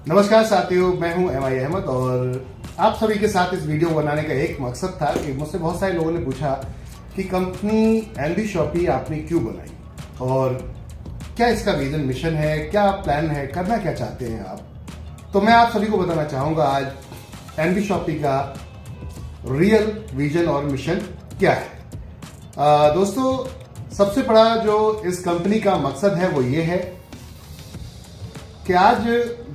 नमस्कार साथियों, मैं हूं MI अहमद और आप सभी के साथ इस वीडियो बनाने का एक मकसद था कि मुझसे बहुत सारे लोगों ने पूछा कि कंपनी एनबी शॉपी आपने क्यों बनाई और क्या इसका विजन मिशन है, क्या प्लान है, करना क्या चाहते हैं आप। तो मैं आप सभी को बताना चाहूंगा आज एनबी शॉपी का रियल विजन और मिशन क्या है। दोस्तों, सबसे बड़ा जो इस कंपनी का मकसद है वो ये है कि आज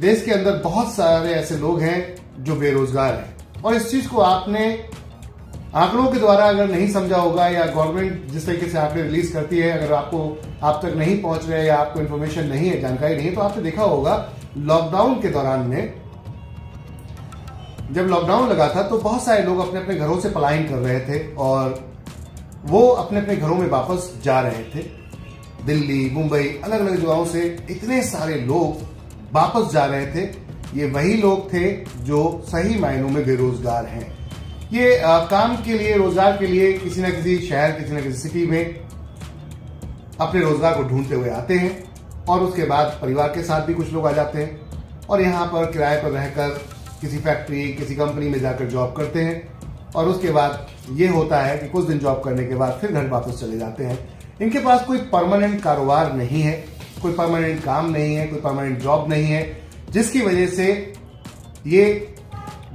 देश के अंदर बहुत सारे ऐसे लोग हैं जो बेरोजगार हैं और इस चीज को आपने आंकड़ों के द्वारा अगर नहीं समझा होगा या गवर्नमेंट जिस तरीके से आपने रिलीज करती है, अगर आपको आप तक नहीं पहुंच रहे या आपको इन्फॉर्मेशन नहीं है, जानकारी नहीं है, तो आपने देखा होगा लॉकडाउन के दौरान में जब लॉकडाउन लगा था तो बहुत सारे लोग अपने अपने घरों से पलायन कर रहे थे और वो अपने अपने घरों में वापस जा रहे थे। दिल्ली, मुंबई, अलग अलग जगहों से इतने सारे लोग वापस जा रहे थे। ये वही लोग थे जो सही मायनों में बेरोजगार हैं। ये काम के लिए, रोजगार के लिए किसी न किसी शहर, किसी न किसी सिटी में अपने रोजगार को ढूंढते हुए आते हैं और उसके बाद परिवार के साथ भी कुछ लोग आ जाते हैं और यहाँ पर किराए पर रहकर किसी फैक्ट्री, किसी कंपनी में जाकर जॉब करते हैं और उसके बाद ये होता है कि कुछ दिन जॉब करने के बाद फिर घर वापस चले जाते हैं। इनके पास कोई परमानेंट कारोबार नहीं है, कोई परमानेंट काम नहीं है, कोई परमानेंट जॉब नहीं है, जिसकी वजह से ये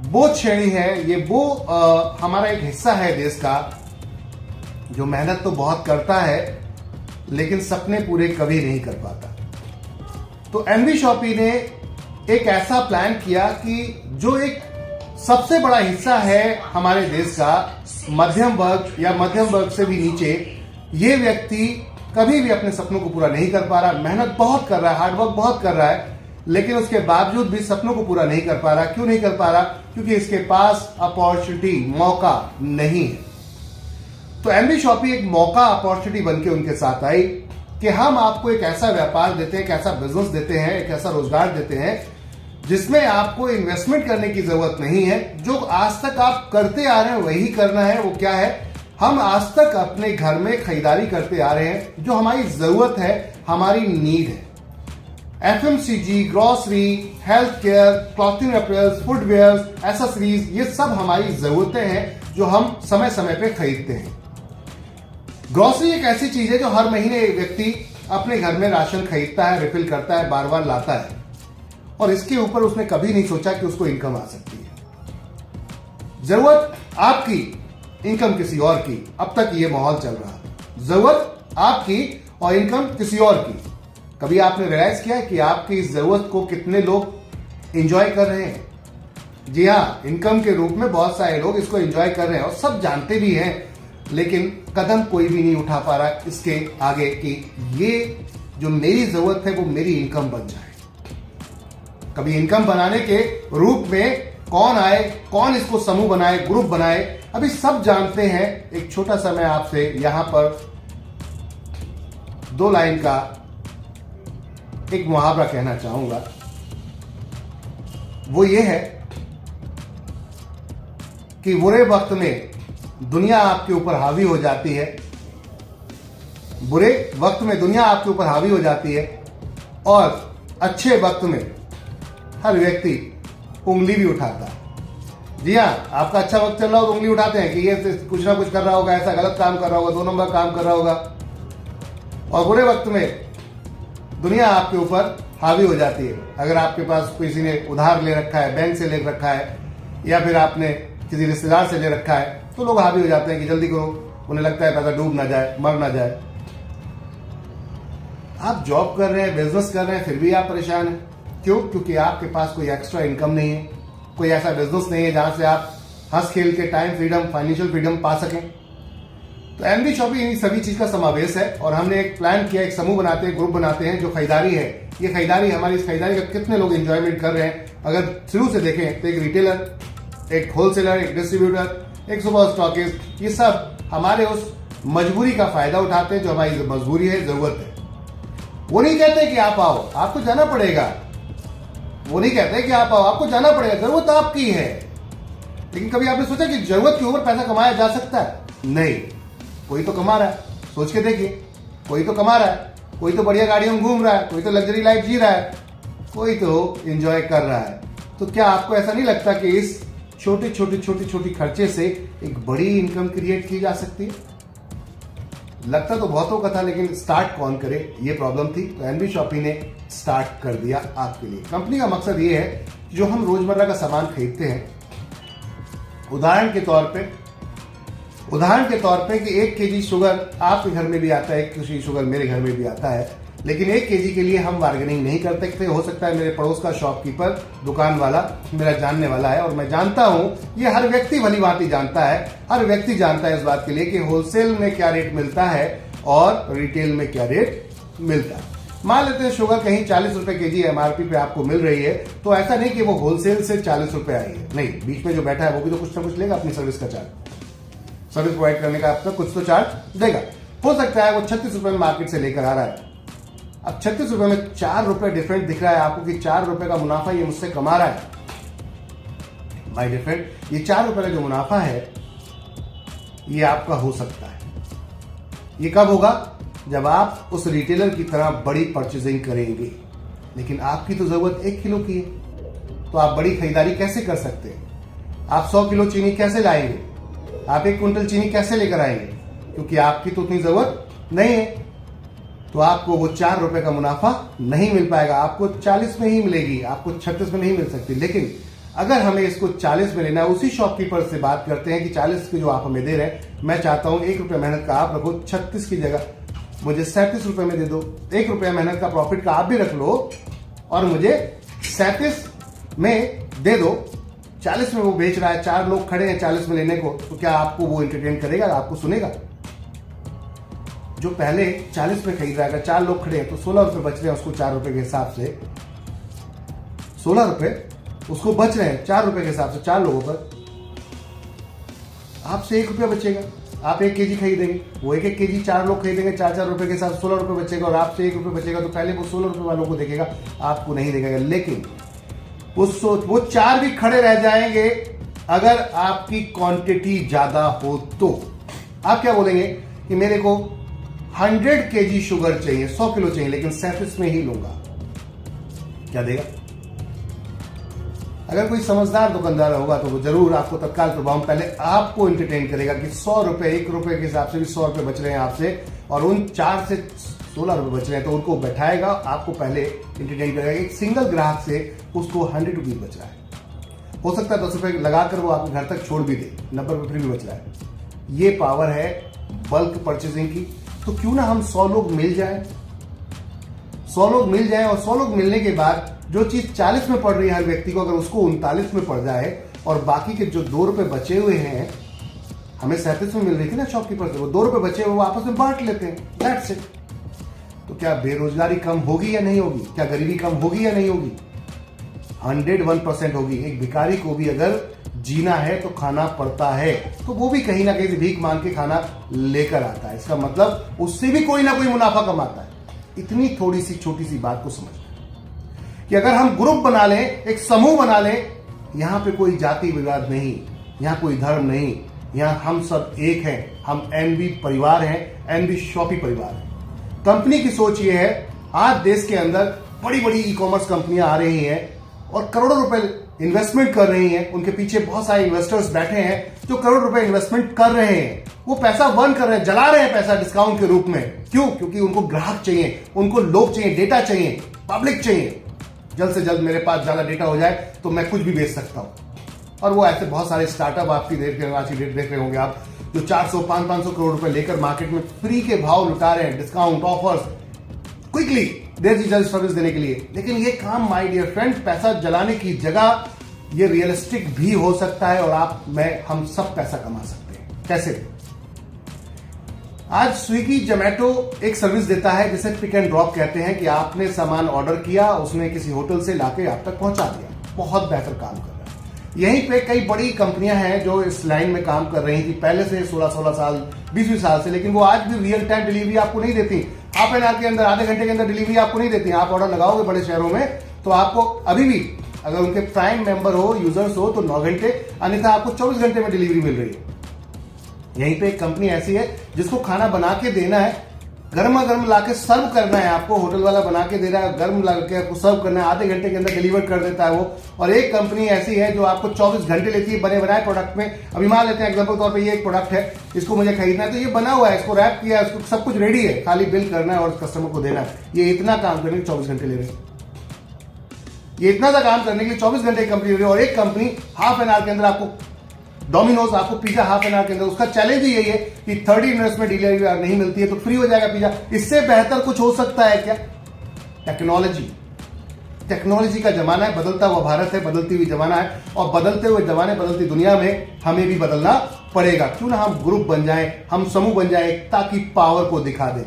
वो श्रेणी है, ये वो हमारा एक हिस्सा है देश का जो मेहनत तो बहुत करता है लेकिन सपने पूरे कभी नहीं कर पाता। तो एनबी शॉपी ने एक ऐसा प्लान किया कि जो एक सबसे बड़ा हिस्सा है हमारे देश का, मध्यम वर्ग या मध्यम वर्ग से भी नीचे, ये व्यक्ति कभी भी अपने सपनों को पूरा नहीं कर पा रहा, मेहनत बहुत कर रहा है, हार्डवर्क बहुत कर रहा है, लेकिन उसके बावजूद भी सपनों को पूरा नहीं कर पा रहा। क्यों नहीं कर पा रहा? क्योंकि इसके पास अपॉर्चुनिटी, मौका नहीं है। तो एनबी शॉपी एक मौका, अपॉर्चुनिटी बनके उनके साथ आई कि हम आपको एक ऐसा व्यापार देते हैं, एक ऐसा बिजनेस देते हैं, एक ऐसा रोजगार देते हैं जिसमें आपको इन्वेस्टमेंट करने की जरूरत नहीं है। जो आज तक आप करते आ रहे हैं वही करना है। वो क्या है? हम आज तक अपने घर में खरीदारी करते आ रहे हैं जो हमारी जरूरत है, हमारी नीड है। FMCG, grocery, health care, clothing appears, footwear, accessories, ये सब हमारी जरूरतें हैं जो हम समय समय पे खरीदते हैं। ग्रोसरी एक ऐसी चीज है जो हर महीने एक व्यक्ति अपने घर में राशन खरीदता है, रिफिल करता है, बार बार लाता है और इसके ऊपर उसने कभी नहीं सोचा कि उसको इनकम आ सकती है। जरूरत आपकी, इनकम किसी और की। अब तक ये माहौल चल रहा है, जरूरत आपकी और इनकम किसी और की। कभी आपने रियलाइज किया कि आपकी इस जरूरत को कितने लोग एंजॉय कर रहे हैं? जी हाँ, इनकम के रूप में बहुत सारे लोग इसको एंजॉय कर रहे हैं और सब जानते भी हैं, लेकिन कदम कोई भी नहीं उठा पा रहा इसके आगे कि ये जो मेरी जरूरत है वो मेरी इनकम बन जाए। कभी इनकम बनाने के रूप में कौन आए, कौन इसको समूह बनाए, ग्रुप बनाए, अभी सब जानते हैं। एक छोटा सा मैं आपसे यहां पर 2 लाइन का एक मुहावरा कहना चाहूंगा। वो ये है कि बुरे वक्त में दुनिया आपके ऊपर हावी हो जाती है, बुरे वक्त में दुनिया आपके ऊपर हावी हो जाती है और अच्छे वक्त में हर व्यक्ति उंगली भी उठाता है। जी हाँ, आपका अच्छा वक्त चल रहा हो तो उंगली उठाते हैं कि ये कुछ ना कुछ कर रहा होगा, ऐसा गलत काम कर रहा होगा, 2 नंबर काम कर रहा होगा। और बुरे वक्त में दुनिया आपके ऊपर हावी हो जाती है। अगर आपके पास किसी ने उधार ले रखा है, बैंक से ले रखा है या फिर आपने किसी रिश्तेदार से ले रखा है, तो लोग हावी हो जाते हैं कि जल्दी करो, उन्हें लगता है पैसा डूब ना जाए, मर ना जाए। आप जॉब कर रहे हैं, बिजनेस कर रहे हैं, फिर भी आप परेशान हैं। क्यों? क्योंकि आपके पास कोई एक्स्ट्रा इनकम नहीं है, कोई ऐसा बिजनेस नहीं है जहां से आप हंस खेल के टाइम फ्रीडम, फाइनेंशियल फ्रीडम पा सकें। तो एनबी शॉपी इन सभी चीज का समावेश है और हमने एक प्लान किया, एक समूह बनाते हैं, ग्रुप बनाते हैं जो खरीदारी है। ये खरीदारी, हमारी इस खरीदारी का कितने लोग एंजॉयमेंट कर रहे हैं अगर शुरू से देखें तो एक रिटेलर, एक होलसेलर, एक डिस्ट्रीब्यूटर, एक सुपर स्टॉकिस्ट, ये सब हमारे उस मजबूरी का फायदा उठाते हैं जो हमारी मजबूरी है, जरूरत है। वो नहीं कहते कि आप आओ, आपको जाना पड़ेगा। वो नहीं कहते कि आप आओ, आपको जाना पड़ेगा, जरूरत आपकी है। लेकिन कभी आपने सोचा कि जरूरत के ऊपर पैसा कमाया जा सकता है? नहीं। कोई तो कमा रहा है, सोच के देखिए, कोई तो कमा रहा है, कोई तो बढ़िया गाड़ियों में घूम रहा है, कोई तो लग्जरी लाइफ जी रहा है। कोई तो एंजॉय कर रहा है। तो क्या आपको ऐसा नहीं लगता कि इस छोटे छोटे खर्चे से एक बड़ी इनकम क्रिएट की जा सकती है? लगता तो बहुतों का था, लेकिन स्टार्ट कौन करे, ये प्रॉब्लम थी। तो एनबी शॉपी ने स्टार्ट कर दिया आपके लिए। कंपनी का मकसद ये है जो हम रोजमर्रा का सामान खरीदते हैं, उदाहरण के तौर पे कि 1 केजी शुगर आपके घर में भी आता है, 1 केजी शुगर मेरे घर में भी आता है, लेकिन 1 केजी के लिए हम बार्गेनिंग नहीं कर सकते। हो सकता है मेरे पड़ोस का शॉपकीपर, दुकान वाला मेरा जानने वाला है, और मैं जानता हूं, ये हर व्यक्ति भली भांति जानता है, हर व्यक्ति जानता है इस बात के लिए कि होलसेल में क्या रेट मिलता है और रिटेल में क्या रेट मिलता है। मान लेते हैं शुगर कहीं 40 रुपए केजी एमआरपी पे आपको मिल रही है, तो ऐसा नहीं कि वो होलसेल से 40 रुपए आई है, नहीं, बीच में जो बैठा है वो भी तो कुछ ना कुछ लेगा अपनी सर्विस का चार्ज, सर्विस प्रोवाइड करने का आपका कुछ तो चार्ज देगा। हो सकता है वो 36 रुपए में मार्केट से लेकर आ रहा है। अब 36 रुपए में 4 रुपए डिफरेंट दिख रहा है आपको कि 4 रुपए का मुनाफा ये मुझसे कमा रहा है। बाय डिफरेंट ये 4 रुपए का जो मुनाफा है ये आपका हो सकता है। ये कब होगा? जब आप उस रिटेलर की तरह बड़ी परचेजिंग करेंगे। लेकिन आपकी तो जरूरत 1 किलो की है, तो आप बड़ी खरीदारी कैसे कर सकते हैं? आप 100 किलो चीनी कैसे लाएंगे? आप 1 क्विंटल चीनी कैसे लेकर आएंगे? क्योंकि आपकी तो उतनी जरूरत नहीं है। तो आपको वो 4 रुपए का मुनाफा नहीं मिल पाएगा, आपको 40 में ही मिलेगी, आपको 36 में नहीं मिल सकती। लेकिन अगर हमें इसको 40 में लेना है, उसी शॉपकीपर से बात करते हैं कि 40 के जो आप हमें दे रहे हैं, मैं चाहता हूं 1 रुपया मेहनत का आप रखो, 36 की जगह मुझे 37 रुपए में दे दो। 1 रुपया मेहनत का प्रॉफिट का आप भी रख लो और मुझे 37 में दे दो। 40 में वो बेच रहा है, 4 लोग खड़े हैं 40 में लेने को, तो क्या आपको वो एंटरटेन करेगा? आपको सुनेगा? जो पहले 40 में खरीद रहा है, अगर 4 लोग खड़े हैं तो 16 रुपए बच रहे हैं उसको 4 रुपए के हिसाब से, 16 रुपए उसको बच रहे हैं 4 रुपए के हिसाब से 4 लोगों पर। आपसे 1 रुपया बचेगा, आप 1 केजी खरीदेंगे, वो 1 केजी 4 लोग खरीदेंगे, 4 रुपए के साथ 16 रुपए बचेगा, और आपसे 1 रुपये बचेगा। तो पहले वो 16 रुपए वालों को देखेगा, आपको नहीं देखेगा। लेकिन वो 4 भी खड़े रह जाएंगे अगर आपकी क्वांटिटी ज्यादा हो तो। आप क्या बोलेंगे कि मेरे को 100 केजी शुगर चाहिए, 100 किलो चाहिए, लेकिन 37 में ही लूंगा, क्या देगा? अगर कोई समझदार दुकानदार होगा तो वो जरूर आपको तत्काल प्रभाव पहले आपको एंटरटेन करेगा कि 100 रुपए, 1 रुपए के हिसाब से भी 100 रुपए बच रहे हैं आपसे, और उन 4 से 16 रुपए बच रहे हैं, तो उनको बैठाएगा, आपको पहले एंटरटेन करेगा। एक सिंगल ग्राहक से उसको 100 रुपीज बच रहा है, हो सकता है 10 रुपए लगाकर वो आपके घर तक छोड़ भी दे, 90 रुपए फ्री भी बच रहा है। ये पावर है बल्क परचेजिंग की। तो क्यों ना हम 100 लोग मिल जाएं, 100 लोग मिल जाएं, और 100 लोग मिलने के बाद जो चीज 40 में पड़ रही है हर व्यक्ति को, अगर उसको 39 में पड़ जाए, और बाकी के जो 2 रुपए बचे हुए हैं, हमें 37 में मिल रही थी ना शॉपकीपर से, वो 2 रुपए बचे हुए वो आपस में बांट लेते हैं, दैट्स इट। तो क्या बेरोजगारी कम होगी या नहीं होगी? क्या गरीबी कम होगी या नहीं होगी? 101% होगी। एक भिखारी को भी अगर जीना है तो खाना पड़ता है, तो वो भी कहीं ना कहीं से भीख मांग के खाना लेकर आता है। इसका मतलब उससे भी कोई ना कोई मुनाफा कमाता है। इतनी थोड़ी सी छोटी सी बात को समझना कि अगर हम ग्रुप बना लें, एक समूह बना लें, यहां पे कोई जाति विवाद नहीं, यहां कोई धर्म नहीं, यहां हम सब एक हैं, हम एनबी परिवार हैं, एनबी शॉपी परिवार है। कंपनी की सोच ये है, आज देश के अंदर बड़ी बड़ी ई कॉमर्स कंपनियां आ रही हैं और करोड़ों रुपए इन्वेस्टमेंट कर रही हैं, उनके पीछे बहुत सारे इन्वेस्टर्स बैठे हैं जो करोड़ रुपए इन्वेस्टमेंट कर रहे हैं। वो पैसा बर्न कर रहे हैं, जला रहे हैं पैसा डिस्काउंट के रूप में। क्यों? क्योंकि उनको ग्राहक चाहिए, उनको लोग चाहिए, डेटा चाहिए, पब्लिक चाहिए। जल्द से जल्द मेरे पास ज्यादा डेटा हो जाए तो मैं कुछ भी बेच सकता हूं। और वो ऐसे बहुत सारे स्टार्टअप आपकी देख रहे होंगे आप, जो 400-500 करोड़ रुपए लेकर मार्केट में फ्री के भाव लुटा रहे हैं, डिस्काउंट ऑफर्स, क्विकली देर जल्द सर्विस देने के लिए। लेकिन ये काम माय डियर फ्रेंड पैसा जलाने की जगह ये रियलिस्टिक भी हो सकता है, और आप, मैं, हम सब पैसा कमा सकते हैं। कैसे? आज स्विगी, जोमैटो एक सर्विस देता है जिसे पिक एंड ड्रॉप कहते हैं, कि आपने सामान ऑर्डर किया, उसने किसी होटल से लाके आप तक पहुंचा दिया। बहुत बेहतर काम कर रहा है। यहीं पे कई बड़ी कंपनियां हैं जो इस लाइन में काम कर रही थी पहले से, 16 साल, 20 साल से, लेकिन वो आज भी रियल टाइम डिलीवरी आपको नहीं देती। हाफ एन आवर के अंदर, आधे घंटे के अंदर डिलीवरी आपको नहीं देती। आप ऑर्डर लगाओगे बड़े शहरों में तो आपको अभी भी, अगर उनके प्राइम मेंबर हो, यूजर्स हो, तो 9 घंटे, अन्यथा आपको 24 घंटे में डिलीवरी मिल रही है। यहीं पे एक कंपनी ऐसी है जिसको खाना बना के देना है, गर्मा गर्म लाके सर्व करना है आपको, होटल वाला बना के दे रहा है, गर्म लाके आपको सर्व करना है, आधे घंटे के अंदर डिलीवर कर देता है वो। और एक कंपनी ऐसी है जो आपको 24 घंटे लेती है बने बनाए प्रोडक्ट में। अभी मान लेते हैं एग्जांपल तौर पे ये एक प्रोडक्ट है, इसको मुझे खरीदना है, तो ये बना हुआ है, इसको रैप किया है, उसको सब कुछ रेडी है, खाली बिल करना है और कस्टमर को देना है। ये इतना काम करने के 24 घंटे ले रहे हैं, ये इतना सा काम करने के लिए 24 घंटे कंपनी ले रही है। और एक कंपनी हाफ एन आवर के अंदर आपको, डोमिनोज आपको पिज्जा हाफ एन आवर के अंदर, उसका चैलेंज ही यही है कि 30 मिनट्स में डिलीवरी नहीं मिलती है तो फ्री हो जाएगा पिज्जा। इससे बेहतर कुछ हो सकता है क्या? टेक्नोलॉजी का जमाना है, बदलता हुआ भारत है, बदलती हुई जमाना है, और बदलते हुए जमाने, बदलती दुनिया में हमें भी बदलना पड़ेगा। क्यों ना हम ग्रुप बन जाएं, हम समूह बन जाएं, एकता की पावर को दिखा दें।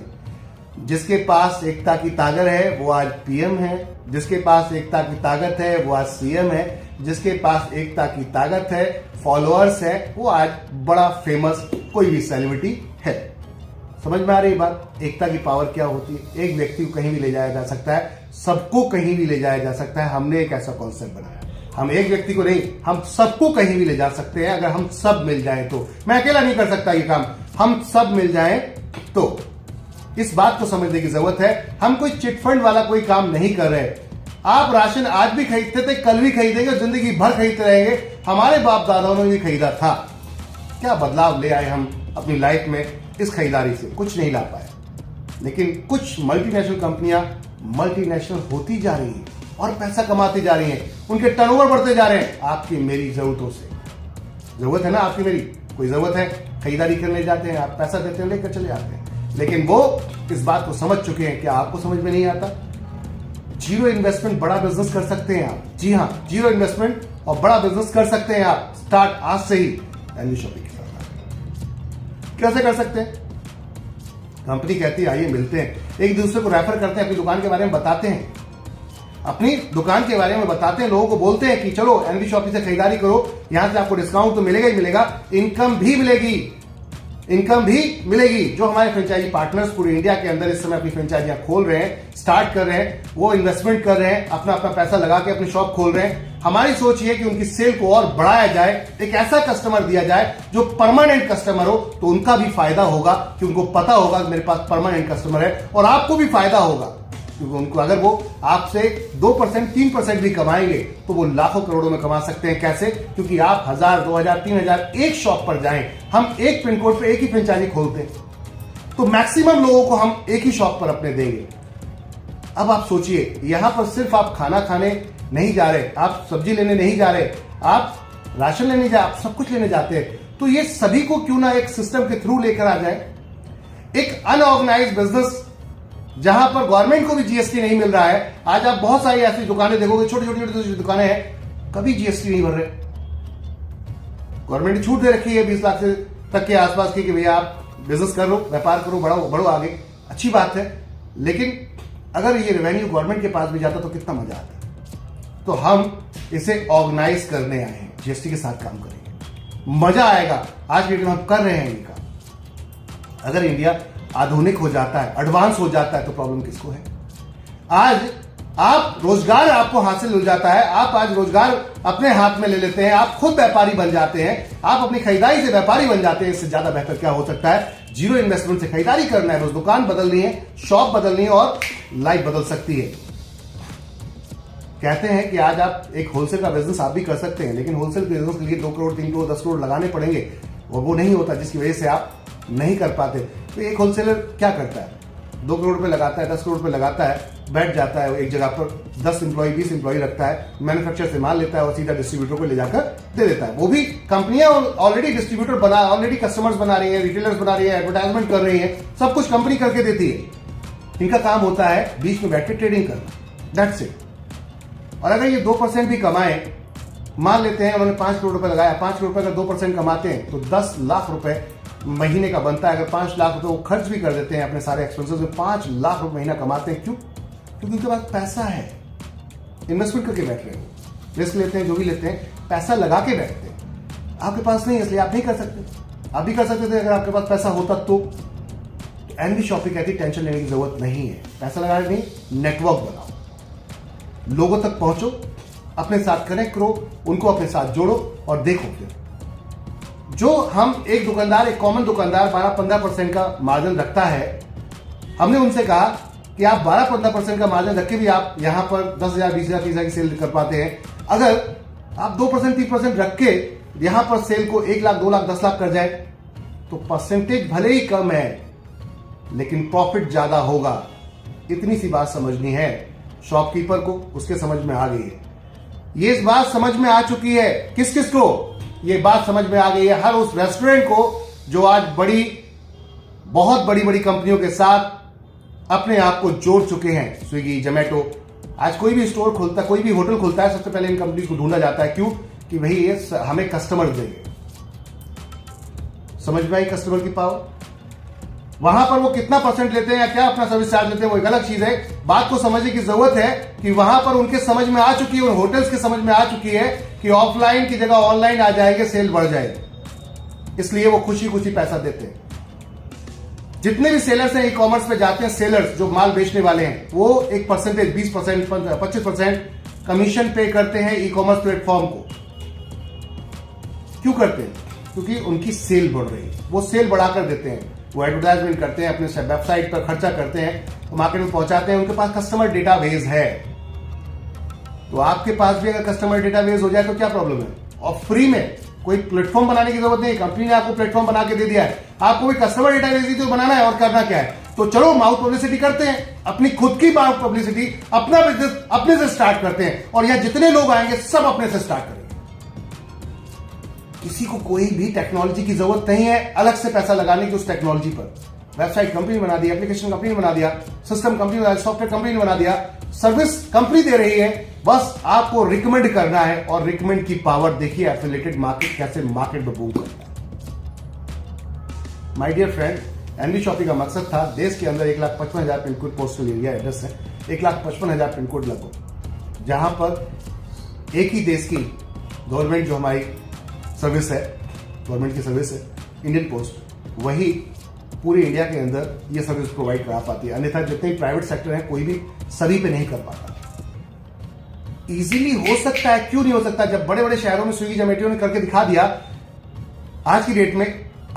जिसके पास एकता की ताकत है वो आज पीएम है, जिसके पास एकता की ताकत है वो आज सीएम है, जिसके पास एकता की ताकत है, फॉलोअर्स है, वो आज बड़ा फेमस कोई भी सेलिब्रिटी है। समझ में आ रही बात? एकता की पावर क्या होती है? एक व्यक्ति को कहीं भी ले जाया जा सकता है, सबको कहीं भी ले जाया जा सकता है। हमने एक ऐसा कॉन्सेप्ट बनाया, हम एक व्यक्ति को नहीं, हम सबको कहीं भी ले जा सकते हैं अगर हम सब मिल जाएं तो। मैं अकेला नहीं कर सकता ये काम, हम सब मिल जाएं तो। इस बात को समझने की जरूरत है। हम कोई चिटफंड वाला कोई काम नहीं कर रहे। आप राशन आज भी खरीदते थे, कल भी खरीदेंगे, जिंदगी भर खरीदते रहेंगे। हमारे बाप दादाओं ने भी खरीदा था। क्या बदलाव ले आए हम अपनी लाइफ में इस खरीदारी से? कुछ नहीं ला पाए। लेकिन कुछ मल्टीनेशनल कंपनियां मल्टीनेशनल होती जा रही हैं और पैसा कमाती जा रही हैं, उनके टर्नओवर बढ़ते जा रहे हैं आपकी मेरी जरूरतों से। जरूरत है ना आपकी मेरी, कोई जरूरत है, खरीदारी करने जाते हैं, आप पैसा देते हैं, लेकर चले आते हैं। लेकिन वो इस बात को समझ चुके हैं। क्या आपको समझ में नहीं आता? जीरो इन्वेस्टमेंट बड़ा बिजनेस कर सकते हैं आप। जी हां, जीरो इन्वेस्टमेंट और बड़ा बिजनेस कर सकते हैं आप। स्टार्ट आज से ही एनवी शॉपिंग के साथ। कैसे कर सकते हैं? कंपनी कहती है आइए मिलते हैं, एक दूसरे को रेफर करते हैं, अपनी दुकान के बारे में बताते हैं, अपनी दुकान के बारे में बताते हैं, लोगों को बोलते हैं कि चलो एनवी शॉपिंग से खरीदारी करो, यहां से आपको डिस्काउंट तो मिलेगा ही मिलेगा, इनकम भी मिलेगी, जो हमारे फ्रेंचाइजी पार्टनर्स पूरे इंडिया के अंदर इस समय अपनी फ्रेंचाइजियां खोल रहे हैं, स्टार्ट कर रहे हैं, वो इन्वेस्टमेंट कर रहे हैं, अपना अपना पैसा लगा के अपनी शॉप खोल रहे हैं। हमारी सोच ये कि उनकी सेल को और बढ़ाया जाए, एक ऐसा कस्टमर दिया जाए जो परमानेंट कस्टमर हो, तो उनका भी फायदा होगा कि उनको पता होगा कि मेरे पास परमानेंट कस्टमर है, और आपको भी फायदा होगा क्योंकि उनको अगर वो आपसे 2%, 3% भी कमाएंगे तो वो लाखों करोड़ों में कमा सकते हैं। कैसे? क्योंकि आप 1000, 2000, 3000 एक शॉप पर जाएं, हम एक पिन कोड पे एक ही फ्रेंचाइजी खोलते हैं तो मैक्सिमम लोगों को हम एक ही शॉप पर अपने देंगे। अब आप सोचिए, यहां पर सिर्फ आप खाना खाने नहीं जा रहे, आप सब्जी लेने नहीं जा रहे, आप राशन लेने जा, आप सब कुछ लेने जाते हैं। तो ये सभी को क्यों ना एक सिस्टम के थ्रू लेकर आ जाए। एक अनऑर्गेनाइज्ड बिजनेस जहां पर गवर्नमेंट को भी जीएसटी नहीं मिल रहा है। आज आप बहुत सारी ऐसी दुकानें देखोगे, छोटी छोटी दुकानें हैं, कभी जीएसटी नहीं भर रहे। गवर्नमेंट ने छूट दे रखी है 20 लाख से तक के आसपास की कि भैया आप बिजनेस कर लो, व्यापार करो, बढ़ो आगे, अच्छी बात है। लेकिन अगर ये रेवेन्यू गवर्नमेंट के पास भी जाता तो कितना मजा आता। तो हम इसे ऑर्गेनाइज करने आए हैं, जीएसटी के साथ काम करेंगे, मजा आएगा। आज के दिन हम कर रहे हैं इनका। अगर इंडिया आधुनिक हो जाता है, एडवांस हो जाता है, तो प्रॉब्लम किसको है? आज आप रोजगार आपको हासिल हो जाता है, आप आज रोजगार अपने हाथ में ले लेते हैं, आप खुद व्यापारी बन जाते हैं, आप अपनी खरीदारी से व्यापारी बन जाते हैं। इससे ज्यादा बेहतर क्या हो सकता है? जीरो इन्वेस्टमेंट से खरीदारी करना है, रोज दुकान बदलनी है, शॉप बदलनी है और लाइफ बदल सकती है। कहते हैं कि आज आप एक होलसेल का बिजनेस आप भी कर सकते हैं, लेकिन होलसेल बिजनेस के लिए 2 करोड़, 3 करोड़, 10 करोड़ लगाने पड़ेंगे, और वो नहीं होता, जिसकी वजह से आप नहीं कर पाते। तो एक होलसेलर क्या करता है? 2 करोड़ रुपए लगाता है, 10 करोड़ रुपए लगाता है, बैठ जाता है एक जगह पर, 10 एम्प्लॉय, 20 एम्प्लॉय रखता है, मैन्युफैक्चर से माल लेता है और सीधा डिस्ट्रीब्यूटर को ले जाकर दे देता है। वो भी कंपनियां ऑलरेडी डिस्ट्रीब्यूटर बना, ऑलरेडी कस्टमर्स बना रही है, रिटेलर्स बना रही है, एडवर्टाइजमेंट कर रही है, सब कुछ कंपनी करके देती है। इनका काम होता है बीच में बैठ के ट्रेडिंग करना, दैट्स इट। और अगर ये 2% भी कमाए, मान लेते हैं उन्होंने 5 करोड़ रुपए लगाया, 5 करोड़ रुपए अगर 2% कमाते हैं तो 10 लाख रुपए महीने का बनता है। अगर 5 लाख रुपए वो खर्च भी कर देते हैं अपने सारे एक्सपेंसेस में, 5 लाख रुपए महीना कमाते हैं। क्यों? क्योंकि उनके पास पैसा है, इन्वेस्टमेंट करके बैठ रहे हो, रिस्क लेते हैं, जो भी लेते हैं, पैसा लगा के बैठते हैं। आपके पास नहीं है इसलिए आप नहीं कर सकते। आप भी कर सकते थे अगर आपके पास पैसा होता तो। एनवी शॉपिंग कहती टेंशन लेने की जरूरत नहीं है, पैसा लगाने नहीं, नेटवर्क बनाओ, लोगों तक पहुंचो, अपने साथ कनेक्ट करो, उनको अपने साथ जोड़ो और देखो। फिर जो हम एक दुकानदार, एक कॉमन दुकानदार 12-15% का मार्जिन रखता है, हमने उनसे कहा कि आप 12-15% का मार्जिन रख के भी आप यहां पर 10,000, 20,000, 30,000 की सेल कर पाते हैं। अगर आप 2%, 3% रख के यहां पर सेल को 1 लाख, 2 लाख, 10 लाख कर जाए तो परसेंटेज भले ही कम है लेकिन प्रॉफिट ज्यादा होगा। इतनी सी बात समझनी है शॉपकीपर को, उसके समझ में आ गई है। ये इस बात समझ में आ चुकी है किस किस को, ये बात समझ में आ गई है हर उस रेस्टोरेंट को जो आज बहुत बड़ी बड़ी कंपनियों के साथ अपने आप को जोड़ चुके हैं। स्विगी, जोमैटो, आज कोई भी स्टोर खुलता, कोई भी होटल खुलता है, सबसे पहले इन कंपनीज को ढूंढा जाता है। क्यों? कि भाई ये हमें कस्टमर देंगे। समझ में आई कस्टमर की पावर? वहां पर वो कितना परसेंट लेते हैं या क्या अपना सर्विस चार्ज लेते हैं वो एक अलग चीज है। बात को समझने की जरूरत है कि वहां पर उनके समझ में आ चुकी है और होटल्स के समझ में आ चुकी है कि ऑफलाइन की जगह ऑनलाइन आ जाएंगे, सेल बढ़ जाएगी, इसलिए वो खुशी खुशी पैसा देते हैं। जितने भी सेलर्स हैं, ई कॉमर्स पे जाते हैं, सेलर्स जो माल बेचने वाले हैं, वो एक परसेंटेज 20%, 25% कमीशन पे करते हैं ई कॉमर्स प्लेटफॉर्म को। क्यों करते हैं? क्योंकि उनकी सेल बढ़ रही है, वो सेल बढ़ाकर देते हैं, वो एडवर्टाइजमेंट करते हैं, अपने वेबसाइट पर खर्चा करते हैं, तो मार्केट में पहुंचाते हैं। उनके पास कस्टमर डेटाबेस है, तो आपके पास भी अगर कस्टमर डेटाबेस हो जाए तो क्या प्रॉब्लम है? और फ्री में कोई प्लेटफॉर्म बनाने की जरूरत नहीं, कंपनी ने आपको प्लेटफॉर्म बना के दे दिया है, आपको भी कस्टमर डेटाबेस ही तो बनाना है और करना क्या है। तो चलो माउथ पब्लिसिटी करते हैं, अपनी खुद की माउथ पब्लिसिटी, अपना बिजनेस अपने से स्टार्ट करते हैं और यहां जितने लोग आएंगे सब अपने से स्टार्ट करेंगे। किसी को कोई भी टेक्नोलॉजी की जरूरत नहीं है अलग से पैसा लगाने की उस टेक्नोलॉजी पर। वेबसाइट कंपनी बना दी, एप्लीकेशन कंपनी बना दिया, सिस्टम कंपनी बना दिया, सॉफ्टवेयर कंपनी बना दिया, सर्विस कंपनी दे रही है, बस आपको रिकमेंड करना है। और रिकमेंड की पावर देखिए एफिलिएटेड मार्केट कैसे मार्केट में बूम करता है। My dear friend, NV shopping का मकसद था देश के अंदर 1,55,000 pin code postal area address है, 1,55,000 पिन कोड लगभग, जहां पर एक ही देश की गवर्नमेंट जो हमारी सर्विस है, गवर्नमेंट की सर्विस है इंडियन पोस्ट, वही पूरे इंडिया के अंदर ये सर्विस प्रोवाइड करा पाती है। अन्यथा जितने भी प्राइवेट सेक्टर है कोई भी सभी पे नहीं कर पाता। इजीली हो सकता है, क्यों नहीं हो सकता? जब बड़े बड़े शहरों में स्विगी, जोमैटो ने करके दिखा दिया, आज की डेट में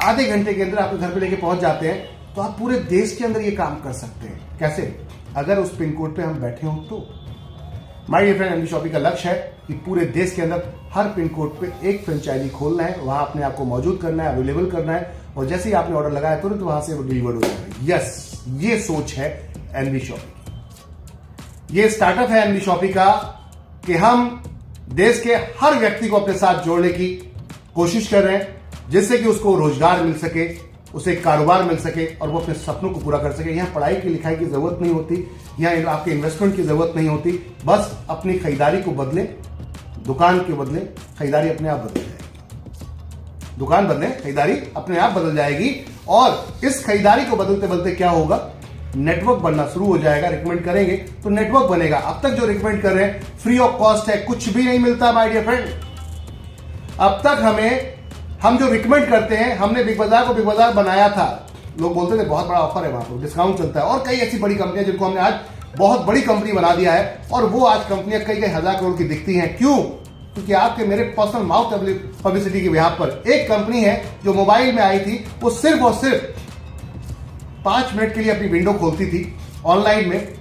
आधे घंटे के अंदर आपके घर पे लेके पहुंच जाते हैं, तो आप पूरे देश के अंदर ये काम कर सकते हैं। कैसे? अगर उस पिन कोड पे हम बैठे हों तो। My dear friend, NV shopping का लक्ष्य है कि पूरे देश के अंदर हर पिन कोड पे एक फ्रेंचाइजी खोलना है, वहां अपने आप को मौजूद करना है, अवेलेबल करना है, और जैसे ही आपने ऑर्डर लगाया तुरंत वहां से वो डिलीवर हो जाएगा। यस, ये सोच है एनवी शॉपिंग। ये स्टार्टअप है एनवी शॉपिंग का कि हम देश के हर व्यक्ति को अपने साथ जोड़ने की कोशिश कर रहे हैं, जिससे कि उसको रोजगार मिल सके, उसे कारोबार मिल सके और वो अपने सपनों को पूरा कर सके। यहां पढ़ाई की लिखाई की जरूरत नहीं होती, यहां आपके इन्वेस्टमेंट की जरूरत नहीं होती, बस अपनी खरीदारी को बदले, दुकान के बदले खरीदारी अपने आप बदल जाएगी। दुकान बदले, खरीदारी अपने आप बदल जाएगी, और इस खरीदारी को बदलते बदलते क्या होगा? नेटवर्क बनना शुरू हो जाएगा। रिकमेंड करेंगे तो नेटवर्क बनेगा। अब तक जो रिकमेंड कर रहे हैं फ्री ऑफ कॉस्ट है, कुछ भी नहीं मिलता माय डियर फ्रेंड। अब तक हम जो रिकमेंड करते हैं, हमने बिग बाजार को बिग बाजार बनाया था, लोग बोलते थे बहुत बड़ा ऑफर है, वहां पर डिस्काउंट चलता है, और कई ऐसी बड़ी कंपनियां जिनको हमने आज बहुत बड़ी कंपनी बना दिया है, और वो आज कंपनियां कई कई हजार करोड़ की दिखती हैं। क्यों? क्योंकि आपके मेरे पर्सनल माउथ पब्लिसिटी के बिहाफ पर एक कंपनी है जो मोबाइल में आई थी, वो सिर्फ और सिर्फ 5 मिनट के लिए अपनी विंडो खोलती थी ऑनलाइन में,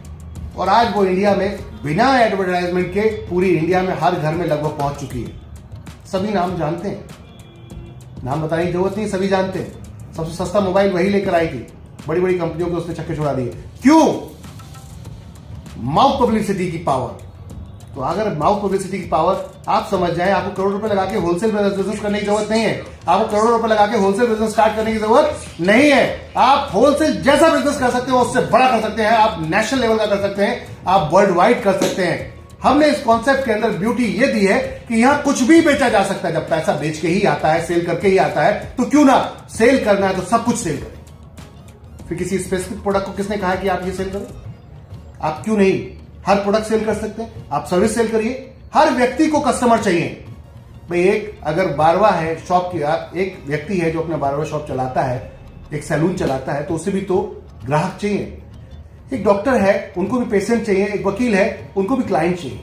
और आज वो इंडिया में बिना एडवर्टाइजमेंट के पूरी इंडिया में हर घर में लगभग पहुंच चुकी है। सभी नाम जानते हैं, नाम बताने की जरूरत नहीं, सभी जानते हैं। सबसे सस्ता मोबाइल वही लेकर आई थी, बड़ी बड़ी कंपनियों के उसने छक्के छुड़ा दिए। क्यों? माउथ पब्लिसिटी की पावर। तो अगर माउथ पब्लिसिटी की पावर आप समझ जाए, आपको करोड़ रुपए लगा के होलसेल बिजनेस करने की जरूरत नहीं है, आपको करोड़ों रुपए लगा के होलसेल बिजनेस स्टार्ट करने की जरूरत नहीं है। आप होलसेल जैसा बिजनेस कर सकते हो, उससे बड़ा कर सकते हैं, आप नेशनल लेवल का कर सकते हैं, आप वर्ल्ड वाइड कर सकते हैं। हमने इस कॉन्सेप्ट के अंदर ब्यूटी ये दी है कि यहां कुछ भी बेचा जा सकता है। जब पैसा बेच के ही आता है, सेल करके ही आता है, तो क्यों ना सेल करना है तो सब कुछ सेल करें। फिर किसी स्पेसिफिक प्रोडक्ट को किसने कहा कि आप ये सेल करें? आप क्यों नहीं हर प्रोडक्ट सेल कर सकते हैं? आप सर्विस सेल करिए। हर व्यक्ति को कस्टमर चाहिए भाई। एक अगर बारवा है शॉप की, एक व्यक्ति है जो अपना बारवा शॉप चलाता है, एक सैलून चलाता है, तो उसे भी तो ग्राहक चाहिए। एक डॉक्टर है, उनको भी पेशेंट चाहिए। एक वकील है, उनको भी क्लाइंट चाहिए।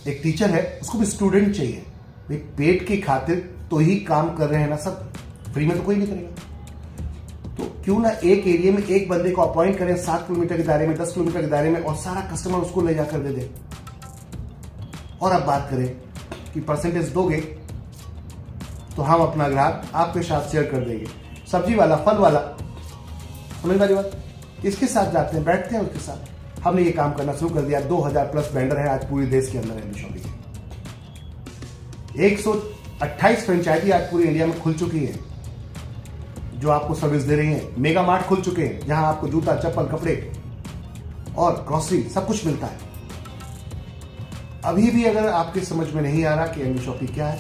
एक टीचर है, उसको भी स्टूडेंट चाहिए। भाई पेट की खातिर तो ही काम कर रहे हैं ना सब, फ्री में तो कोई नहीं करेगा। तो क्यों ना एक एरिया में एक बंदे को अपॉइंट करें 7 किलोमीटर के दायरे में, 10 किलोमीटर के दायरे में, और सारा कस्टमर उसको ले जाकर दे दे। और अब बात करें कि परसेंटेज दोगे तो हम अपना ग्राहक आपके साथ शेयर कर देंगे। सब्जी वाला, फल वाला, समझ वाली बात, इसके साथ जाते हैं, बैठते हैं उसके साथ। हमने ये काम करना शुरू कर दिया। 2000 प्लस वेंडर है आज पूरे देश के अंदर एनबी शॉपी के। 128 फ्रेंचाइजी आज पूरी इंडिया में खुल चुकी है जो आपको सर्विस दे रही है। मेगा मार्ट खुल चुके हैं जहां आपको जूता, चप्पल, कपड़े और ग्रोसरी सब कुछ मिलता है। अभी भी अगर आपके समझ में नहीं आ रहा कि एनबी शॉपी क्या है,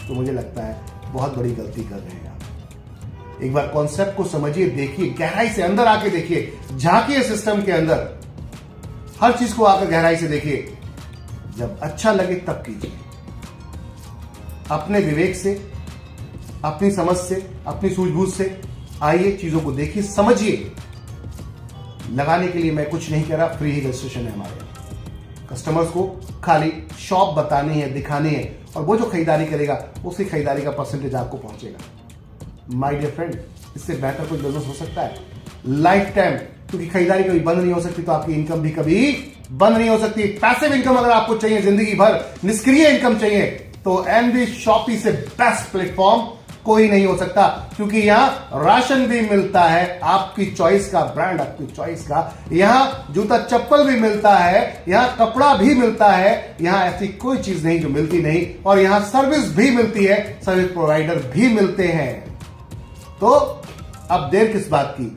तो मुझे लगता है बहुत बड़ी गलती कर रहे हैं आप। एक बार कॉन्सेप्ट को समझिए, देखिए, गहराई से अंदर आके देखिए, झांकिए सिस्टम के अंदर, हर चीज को आकर गहराई से देखिए। जब अच्छा लगे तब कीजिए, अपने विवेक से, अपनी समझ से, अपनी सूझबूझ से आइए, चीजों को देखिए, समझिए। लगाने के लिए मैं कुछ नहीं कह रहा, फ्री ही रजिस्ट्रेशन है हमारे। कस्टमर्स को खाली शॉप बतानी है, दिखानी है, और वो जो खरीदारी करेगा उसकी खरीदारी का परसेंटेज आपको पहुंचेगा। माय डियर फ्रेंड, इससे बेहतर कोई बिजनेस हो सकता है लाइफ टाइम? क्योंकि खरीदारी कभी बंद नहीं हो सकती, तो आपकी इनकम भी कभी बंद नहीं हो सकती। पैसिव इनकम अगर आपको चाहिए, जिंदगी भर निष्क्रिय इनकम चाहिए, तो एनबी शॉपी से बेस्ट प्लेटफॉर्म कोई नहीं हो सकता। क्योंकि यहां राशन भी मिलता है आपकी चॉइस का, ब्रांड आपकी चॉइस का, यहां जूता चप्पल भी मिलता है, यहां कपड़ा भी मिलता है, यहां ऐसी कोई चीज नहीं जो मिलती नहीं, और यहां सर्विस भी मिलती है, सर्विस प्रोवाइडर भी मिलते हैं। तो अब देर किस बात की?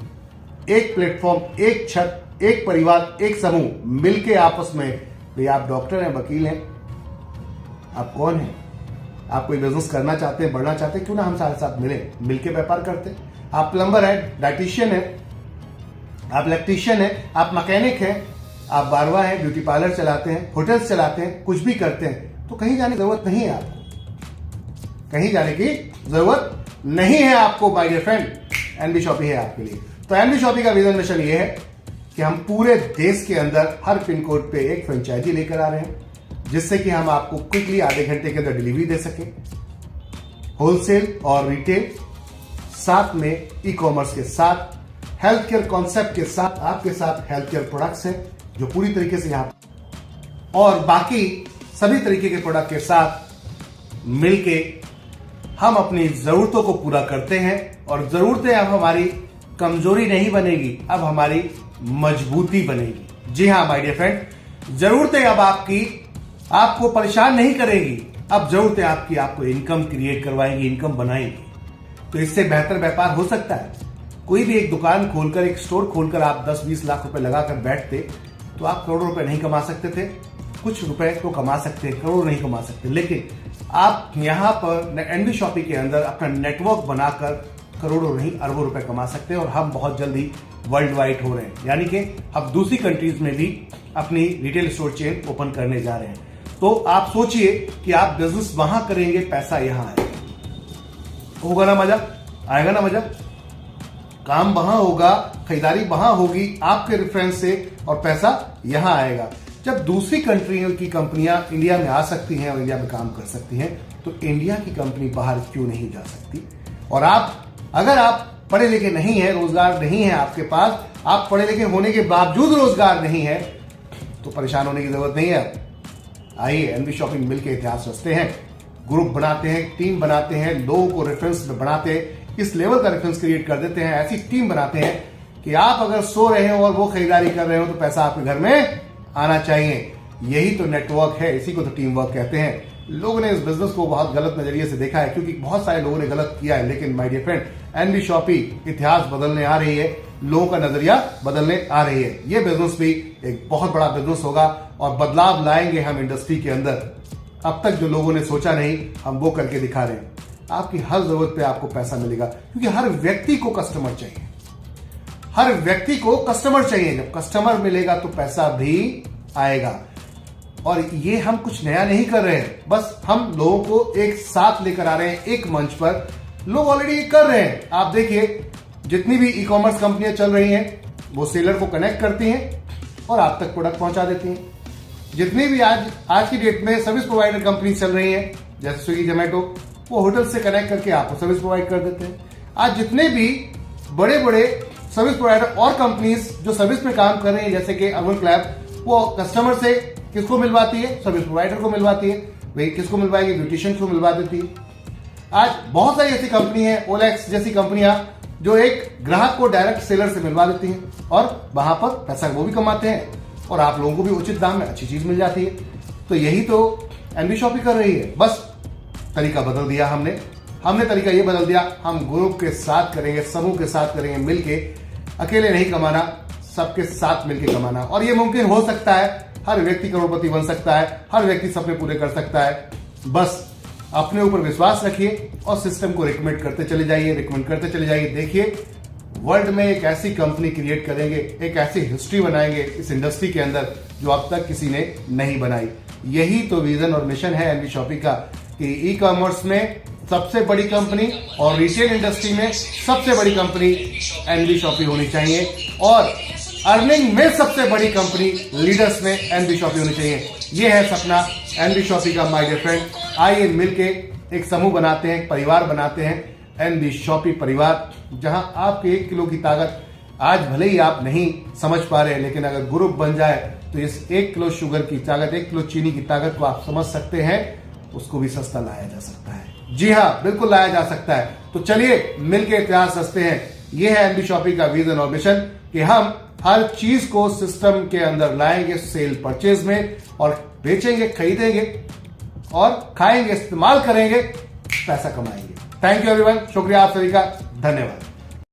एक प्लेटफॉर्म, एक छत, एक परिवार, एक समूह मिलके आपस में, भाई आप डॉक्टर हैं, वकील हैं, आप कौन हैं, आप कोई बिजनेस करना चाहते हैं, बढ़ना चाहते हैं, क्यों ना हम सारे साथ मिलके व्यापार करते हैं। आप प्लम्बर है, डाइटिशियन है, आप इलेक्ट्रीशियन है, आप मैकेनिक हैं, आप बारवा है, ब्यूटी पार्लर चलाते हैं, होटल्स चलाते हैं, कुछ भी करते हैं, तो कहीं जाने की जरूरत नहीं है आपको, कहीं जाने की जरूरत नहीं है आपको। My dear friend, NB shoppy है आपके लिए। तो एनबी शॉपी का विजन मिशन ये है कि हम पूरे देश के अंदर हर पिन कोड पे एक फ्रेंचाइजी लेकर आ रहे हैं, जिससे कि हम आपको क्विकली आधे घंटे के अंदर डिलीवरी दे सके, होलसेल और रिटेल, साथ में ई कॉमर्स के साथ, हेल्थ केयर कॉन्सेप्ट के साथ, आपके साथ हेल्थ केयर प्रोडक्ट्स हैं जो पूरी तरीके से यहां, और बाकी सभी तरीके के प्रोडक्ट के साथ मिलके हम अपनी जरूरतों को पूरा करते हैं। और जरूरतें अब हमारी कमजोरी नहीं बनेगी, अब हमारी मजबूती बनेगी। जी हां माय डियर फ्रेंड, जरूरतें अब आपको परेशान नहीं करेगी, अब जरूरतें आपकी आपको इनकम क्रिएट करवाएंगी, इनकम बनाएंगी। तो इससे बेहतर व्यापार हो सकता है? कोई भी एक दुकान खोलकर, एक स्टोर खोलकर आप 10-20 लाख रुपए लगाकर बैठते तो आप करोड़ों रुपए नहीं कमा सकते थे? कुछ रुपए तो कमा सकते, करोड़ नहीं कमा सकते, लेकिन आप यहां पर एनबी शॉपी के अंदर अपना नेटवर्क बनाकर करोड़ों नहीं अरबों रुपए कमा सकते हैं। और हम बहुत जल्दी वर्ल्ड वाइड हो रहे हैं, यानी कि अब दूसरी कंट्रीज में भी अपनी रिटेल स्टोर चेन ओपन करने जा रहे हैं। तो आप सोचिए कि आप बिजनेस वहां करेंगे, पैसा यहां आएगा, होगा ना मजा? आएगा ना मजा? काम वहां होगा, खरीदारी वहां होगी आपके रेफरेंस से, और पैसा यहां आएगा। जब दूसरी कंट्रियों की कंपनियां इंडिया में आ सकती हैं और इंडिया में काम कर सकती हैं, तो इंडिया की कंपनी बाहर क्यों नहीं जा सकती? और अगर आप पढ़े लिखे नहीं है, रोजगार नहीं है आपके पास, आप पढ़े लिखे होने के बावजूद रोजगार नहीं है, तो परेशान होने की जरूरत नहीं है। आइए एनबी शॉपिंग मिलकर इतिहास रचते हैं, ग्रुप बनाते हैं, टीम बनाते हैं, लोगों को रेफरेंस बनाते हैं, इस लेवल का रेफरेंस क्रिएट कर देते हैं, ऐसी टीम बनाते हैं कि आप अगर सो रहे हो और वो खरीदारी कर रहे हो, तो पैसा आपके घर में आना चाहिए। यही तो नेटवर्क है, इसी को तो टीम वर्क कहते हैं। लोगों ने इस बिजनेस को बहुत गलत नजरिए से देखा है, क्योंकि बहुत सारे लोगों ने गलत किया है, लेकिन my dear friend, NB shoppy इतिहास बदलने आ रही है, लोगों का नजरिया बदलने आ रही है। ये बिजनेस भी एक बहुत बड़ा बिजनेस होगा और बदलाव लाएंगे हम इंडस्ट्री के अंदर। अब तक जो लोगों ने सोचा नहीं, हम वो करके दिखा रहे हैं। आपकी हर जरूरत पे आपको पैसा मिलेगा, क्योंकि हर व्यक्ति को कस्टमर चाहिए, हर व्यक्ति को कस्टमर चाहिए। जब कस्टमर मिलेगा तो पैसा भी आएगा। और ये हम कुछ नया नहीं कर रहे हैं, बस हम लोगों को एक साथ लेकर आ रहे हैं, एक मंच पर। लोग ऑलरेडी कर रहे हैं। आप देखिए, जितनी भी ई कॉमर्स कंपनियां चल रही हैं, वो सेलर को कनेक्ट करती हैं और आप तक प्रोडक्ट पहुंचा देती हैं। जितनी भी आज की डेट में सर्विस प्रोवाइडर कंपनी चल रही हैं, जैसे स्विगी, जोमेटो, वो होटल से कनेक्ट करके आपको सर्विस प्रोवाइड कर देते हैं। आज जितने भी बड़े बड़े सर्विस प्रोवाइडर और कंपनीज जो सर्विस पे काम कर रहे हैं, जैसे कि अर्बन क्लैब, वो कस्टमर से किसको मिलवाती है? सर्विस प्रोवाइडर को मिलवाती है। वही किसको मिलवाएगी? ब्यूटिशियन को मिलवा देती है। आज बहुत सारी ऐसी कंपनी है, ओलेक्स जैसी कंपनियां, जो एक ग्राहक को डायरेक्ट सेलर से मिलवा देती हैं और वहां पर पैसा वो भी कमाते हैं और आप लोगों को भी उचित दाम में अच्छी चीज मिल जाती है। तो यही तो एनबी शॉपी कर रही है। बस तरीका बदल दिया हमने तरीका ये बदल दिया, हम ग्रुप के साथ करेंगे, समूह के साथ करेंगे, मिलके। अकेले नहीं कमाना, सबके साथ मिलके कमाना। और ये मुमकिन हो सकता है। हर व्यक्ति करोड़पति बन सकता है, हर व्यक्ति सपने पूरे कर सकता है। बस अपने ऊपर विश्वास रखिए और सिस्टम को रिकमेंड करते चले जाइए। देखिए, वर्ल्ड में एक ऐसी कंपनी क्रिएट करेंगे, एक ऐसी हिस्ट्री बनाएंगे इस इंडस्ट्री के अंदर जो अब तक किसी ने नहीं बनाई। यही तो विजन और मिशन है एनबी शॉपी का, कि ई कॉमर्स में सबसे बड़ी कंपनी और रिटेल इंडस्ट्री में सबसे बड़ी कंपनी एनबी शॉपी होनी चाहिए, और अर्निंग में सबसे बड़ी कंपनी लीडर्स में एनबी शॉपी होनी चाहिए। यह है सपना एनबी शॉपी का, माय डियर फ्रेंड। आइए मिलके एक समूह बनाते हैं, एक परिवार बनाते हैं, एनबी शॉपी परिवार, जहां आपके 1 किलो की ताकत आज भले ही आप नहीं समझ पा रहे, लेकिन अगर ग्रुप बन जाए तो इस 1 किलो शुगर की ताकत, 1 किलो चीनी की ताकत को आप समझ सकते हैं। उसको भी सस्ता लाया जा सकता है। जी हां, बिल्कुल लाया जा सकता है। तो चलिए मिलके इतिहास रचते हैं। यह है एनबी शॉपी का विजन और मिशन, कि हम हर चीज को सिस्टम के अंदर लाएंगे, सेल परचेज में, और बेचेंगे, खरीदेंगे और खाएंगे, इस्तेमाल करेंगे, पैसा कमाएंगे। Thank you everyone. शुक्रिया आप सभी का, धन्यवाद।